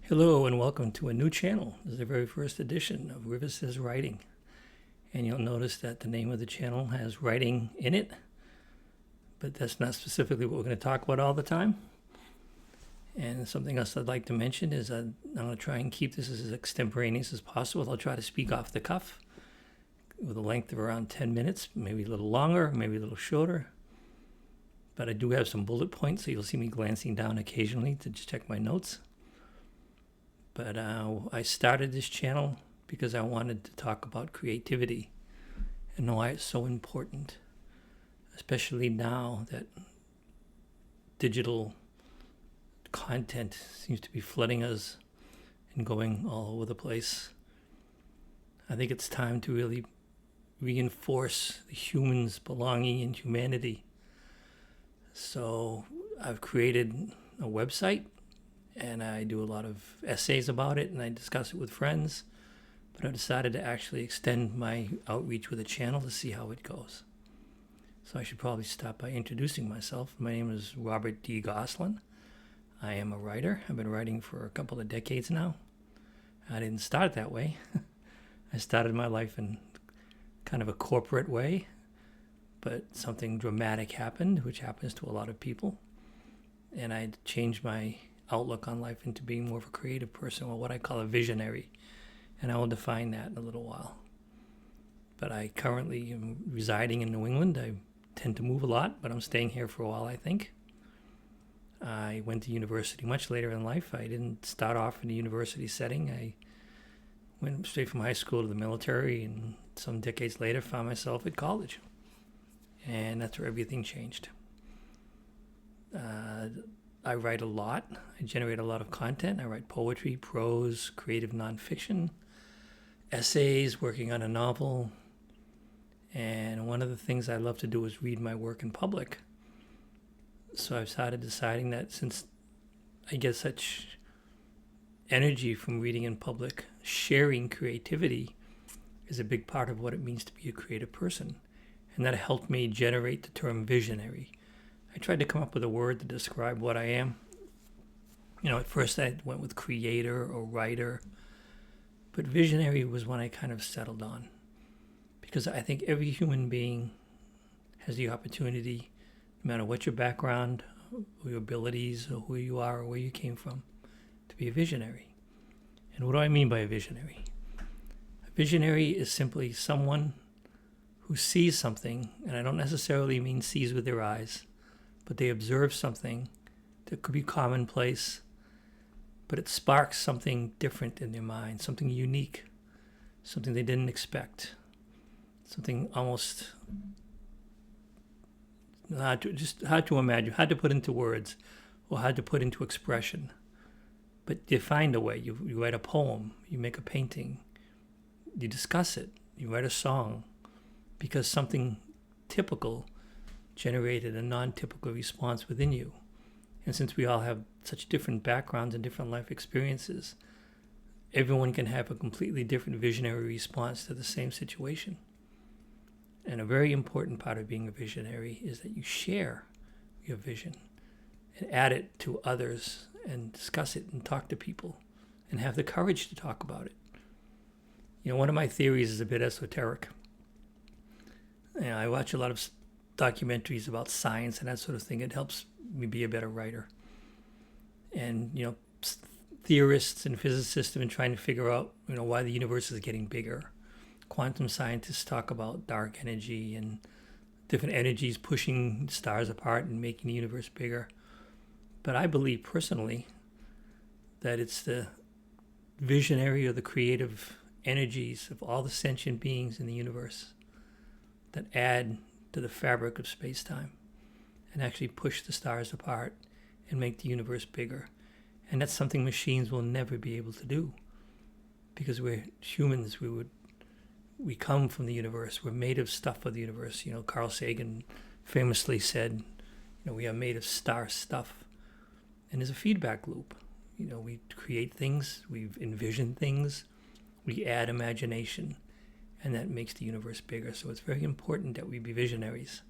Hello and welcome to a new channel. This is the very first edition of Riversays Writing. And you'll notice that the name of the channel has writing in it, but that's not specifically what we're going to talk about all the time. And something else I'd like to mention is I'm going to try and keep this as extemporaneous as possible. I'll try to speak off the cuff with a length of around 10 minutes, maybe a little longer, maybe a little shorter. But I do have some bullet points, so you'll see me glancing down occasionally to just check my notes. But I started this channel because I wanted to talk about creativity and why it's so important, especially now that digital content seems to be flooding us and going all over the place. I think it's time to really reinforce the human's belonging in humanity. So I've created a website, and I do a lot of essays about it, and I discuss it with friends. But I decided to actually extend my outreach with a channel to see how it goes. So I should probably start by introducing myself. My name is Robert D. Goslin. I am a writer. I've been writing for a couple of decades now. I didn't start that way. I started my life in kind of a corporate way, but something dramatic happened, which happens to a lot of people. And I changed my outlook on life into being more of a creative person, or what I call a visionary, and I will define that in a little while. But I currently am residing in New England. I tend to move a lot, but I'm staying here for a while, I think. I went to university much later in life. I didn't start off in a university setting. I went straight from high school to the military, and some decades later found myself at college, and that's where everything changed. I write a lot. I generate a lot of content. I write poetry, prose, creative nonfiction, essays, working on a novel. And one of the things I love to do is read my work in public. So I've started deciding that since I get such energy from reading in public, sharing creativity is a big part of what it means to be a creative person. And that helped me generate the term visionary. I tried to come up with a word to describe what I am. At first I went with creator or writer, but visionary was one I kind of settled on, because I think every human being has the opportunity, no matter what your background, or your abilities, or who you are, or where you came from, to be a visionary. And what do I mean by a visionary? A visionary is simply someone who sees something, and I don't necessarily mean sees with their eyes, but they observe something that could be commonplace, but it sparks something different in their mind, something unique, something they didn't expect, something almost hard to imagine, hard to put into words, or hard to put into expression. But you find a way. You write a poem, you make a painting, you discuss it, you write a song, because something typical generated a non-typical response within you. And since we all have such different backgrounds and different life experiences, everyone can have a completely different visionary response to the same situation. And a very important part of being a visionary is that you share your vision and add it to others and discuss it and talk to people and have the courage to talk about it. One of my theories is a bit esoteric. I watch a lot of documentaries about science and that sort of thing. It helps me be a better writer. And, theorists and physicists have been trying to figure out, why the universe is getting bigger. Quantum scientists talk about dark energy and different energies pushing stars apart and making the universe bigger. But I believe personally that it's the visionary or the creative energies of all the sentient beings in the universe that add to the fabric of space-time and actually push the stars apart and make the universe bigger. And that's something machines will never be able to do, because we're humans. We come from the universe. We're made of stuff of the universe. Carl Sagan famously said, we are made of star stuff. And there's a feedback loop. We create things, we envision things, we add imagination, and that makes the universe bigger. So it's very important that we be visionaries.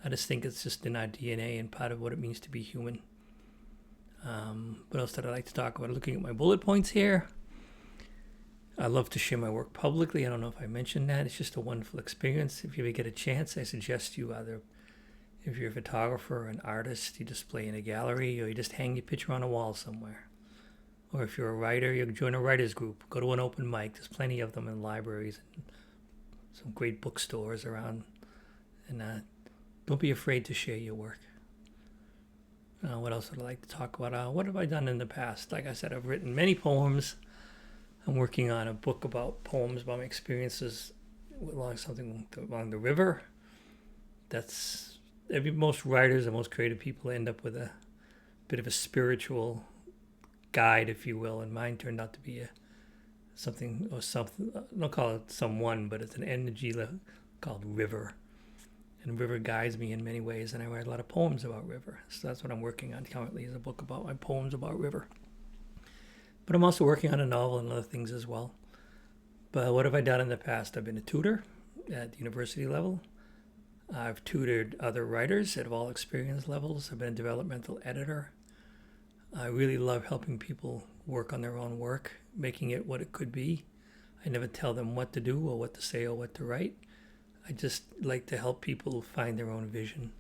I just think it's just in our DNA and part of what it means to be human. What else did I like to talk about? Looking at my bullet points here. I love to share my work publicly. I don't know if I mentioned that. It's just a wonderful experience. If you ever get a chance, I suggest you either, if you're a photographer or an artist, you display in a gallery or you just hang your picture on a wall somewhere. Or if you're a writer, you join a writer's group. Go to an open mic. There's plenty of them in libraries and some great bookstores around. And don't be afraid to share your work. What else would I like to talk about? What have I done in the past? Like I said, I've written many poems. I'm working on a book about poems about my experiences along the river. That's most writers and most creative people end up with a bit of a spiritual guide, if you will, and mine turned out to be something. I don't call it someone, but it's an energy called river. And river guides me in many ways, and I write a lot of poems about river. So that's what I'm working on currently, is a book about my poems about river. But I'm also working on a novel and other things as well. But what have I done in the past? I've been a tutor at the university level. I've tutored other writers at all experience levels. I've been a developmental editor. I really love helping people work on their own work, making it what it could be. I never tell them what to do or what to say or what to write. I just like to help people find their own vision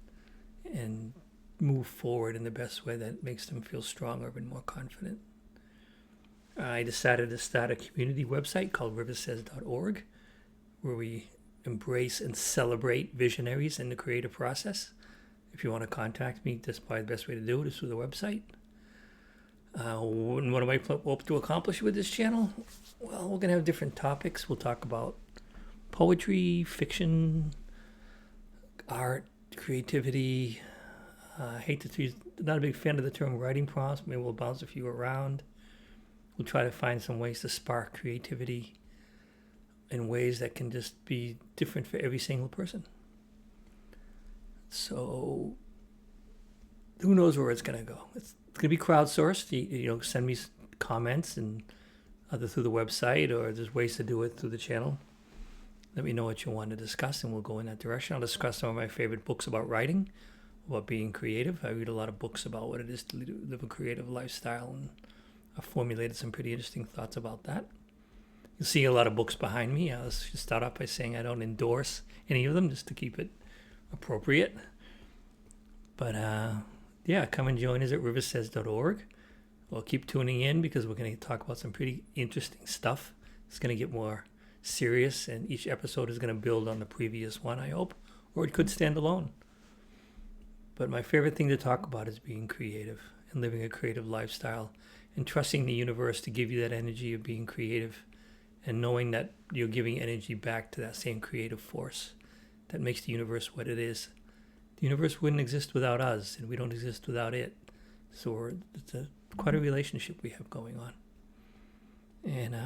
and move forward in the best way that makes them feel stronger and more confident. I decided to start a community website called Riversays.org, where we embrace and celebrate visionaries in the creative process. If you want to contact me, that's probably the best way to do it is through the website. What do I hope to accomplish with this channel? Well, we're going to have different topics. We'll talk about poetry, fiction, art, creativity. Not a big fan of the term writing prompts. Maybe we'll bounce a few around. We'll try to find some ways to spark creativity in ways that can just be different for every single person. So who knows where it's going to go? It's going to be crowdsourced. Send me comments and either through the website or there's ways to do it through the channel. Let me know what you want to discuss and we'll go in that direction. I'll discuss some of my favorite books about writing, about being creative. I read a lot of books about what it is to live a creative lifestyle, and I've formulated some pretty interesting thoughts about that. You'll see a lot of books behind me. Let's just start off by saying I don't endorse any of them, just to keep it appropriate. But come and join us at riversays.org. Well, keep tuning in because we're going to talk about some pretty interesting stuff. It's going to get more serious, and each episode is going to build on the previous one, I hope, or it could stand alone. But my favorite thing to talk about is being creative and living a creative lifestyle and trusting the universe to give you that energy of being creative and knowing that you're giving energy back to that same creative force that makes the universe what it is. The universe wouldn't exist without us, and we don't exist without it. So it's quite a relationship we have going on. And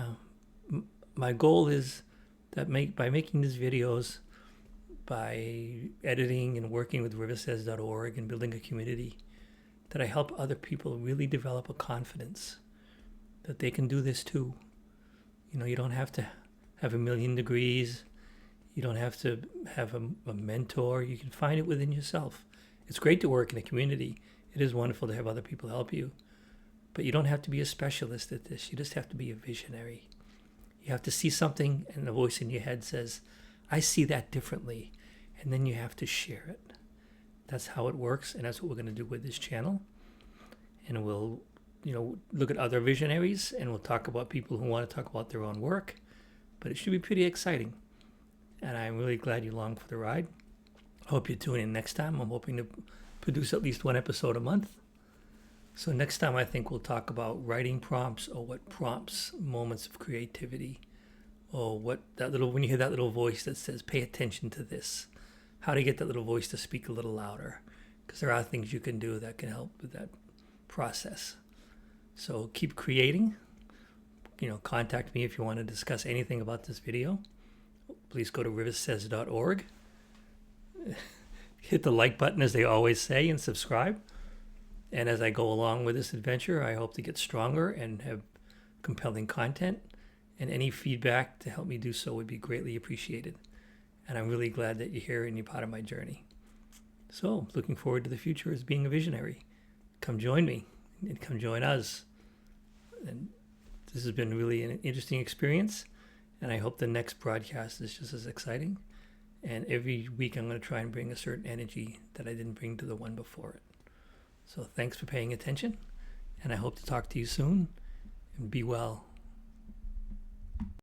my goal is that by making these videos, by editing and working with Riversays.org and building a community, that I help other people really develop a confidence that they can do this too. You don't have to have 1,000,000 degrees. You don't have to have a mentor. You can find it within yourself. It's great to work in a community. It is wonderful to have other people help you. But you don't have to be a specialist at this. You just have to be a visionary. You have to see something and the voice in your head says, I see that differently. And then you have to share it. That's how it works, and that's what we're going to do with this channel. And we'll, look at other visionaries, and we'll talk about people who want to talk about their own work. But it should be pretty exciting. And I'm really glad you along for the ride. I hope you tune in next time. I'm hoping to produce at least one episode a month. So next time I think we'll talk about writing prompts, or what prompts moments of creativity, or when you hear that little voice that says, pay attention to this. How to get that little voice to speak a little louder, because there are things you can do that can help with that process. So keep creating. Contact me if you want to discuss anything about this video. Please go to riversays.org. Hit the like button, as they always say, and subscribe. And as I go along with this adventure, I hope to get stronger and have compelling content. And any feedback to help me do so would be greatly appreciated. And I'm really glad that you're here and you're part of my journey. So, looking forward to the future as being a visionary. Come join me. and come join us. And this has been really an interesting experience, and I hope the next broadcast is just as exciting. And every week I'm going to try and bring a certain energy that I didn't bring to the one before it. So thanks for paying attention, and I hope to talk to you soon, and be well.